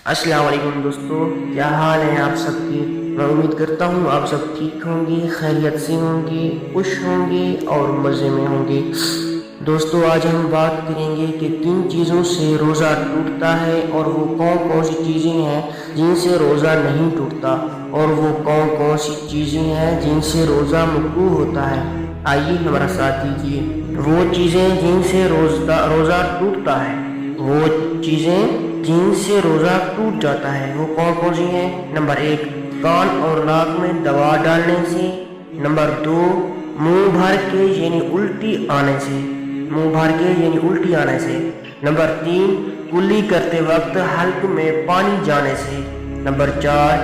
السلام علیکم دوستو، کیا حال ہیں آپ سب کی؟ میں امید کرتا ہوں آپ سب ٹھیک ہوں گے، خیریت سے ہوں گے، خوش ہوں گے اور مزے میں ہوں گے۔ دوستو، آج ہم بات کریں گے کہ کن چیزوں سے روزہ ٹوٹتا ہے اور وہ کون کون سی چیزیں ہیں جن سے روزہ نہیں ٹوٹتا، اور وہ کون کون سی چیزیں ہیں جن سے روزہ مکروہ ہوتا ہے۔ آئیے ہمارا ساتھ دیجیے۔ وہ چیزیں جن سے روزہ ٹوٹتا ہے، وہ چیزیں جن سے روزہ ٹوٹ جاتا ہے، وہ کون کون سی ہیں؟ نمبر 1، کان اور ناک میں دوا ڈالنے سے۔ نمبر 2، منہ بھر کے یعنی الٹی آنے سے۔ نمبر 3، کلی کرتے وقت حلق میں پانی جانے سے۔ نمبر 4،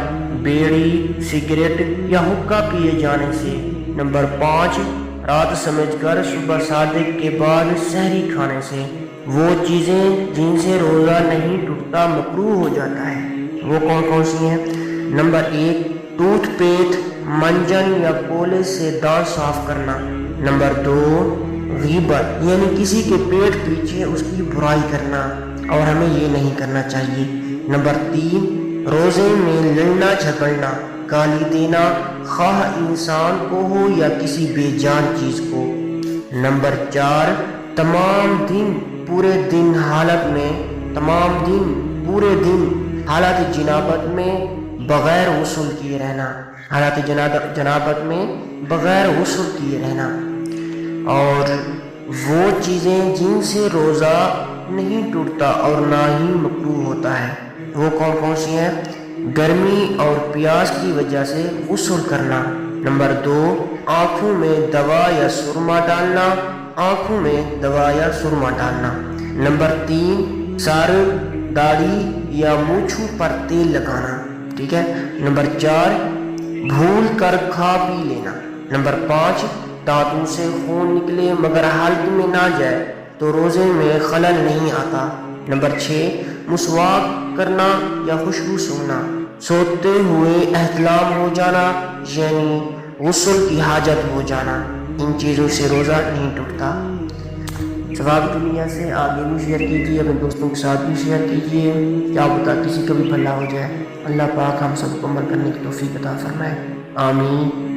بیڑی، سگریٹ یا حقہ پیے جانے سے۔ نمبر 5، رات سمجھ کر صبح صادق کے بعد سحری کھانے سے۔ وہ چیزیں جن سے روزہ نہیں ٹوٹتا، مکروہ ہو جاتا ہے، وہ کون کون سی ہیں؟ نمبر 1، ٹوتھ پیسٹ، منجن یا کولے سے دانت صاف کرنا۔ نمبر 2، غیبت یعنی کسی کے پیٹ پیچھے اس کی برائی کرنا، اور ہمیں یہ نہیں کرنا چاہیے۔ نمبر 3، روزے میں لڑنا جھگڑنا، گالی دینا، خواہ انسان کو ہو یا کسی بے جان چیز کو۔ نمبر 4، تمام دن پورے دن حالت جنابت میں بغیر غسل کیے رہنا۔ اور وہ چیزیں جن سے روزہ نہیں ٹوٹتا اور نہ ہی مکروہ ہوتا ہے، وہ کون کون سی ہیں؟ گرمی اور پیاس کی وجہ سے غسل کرنا۔ نمبر 2، آنکھوں میں دوا یا سرما ڈالنا۔ نمبر 3، سر، داڑھی یا مونچھوں پر تیل لگانا، ٹھیک ہے۔ نمبر 4، بھول کر کھا پی لینا۔ نمبر 5، دانتوں سے خون نکلے مگر حلق میں نہ جائے تو روزے میں خلل نہیں آتا۔ نمبر 6، مسواک کرنا یا خوشبو سونگھنا۔ سوتے ہوئے احتلام ہو جانا یعنی غسل کی حاجت ہو جانا، ان چیزوں سے روزہ نہیں ٹوٹتا۔ ثواب دنیا سے آگے بھی شیئر کیجیے، اپنے دوستوں کے ساتھ بھی شیئر کیجیے، کیا پتہ کسی کا بھی بھلا ہو جائے۔ اللہ پاک ہم سب کو عمل کرنے کی توفیق عطا فرمائے، آمین۔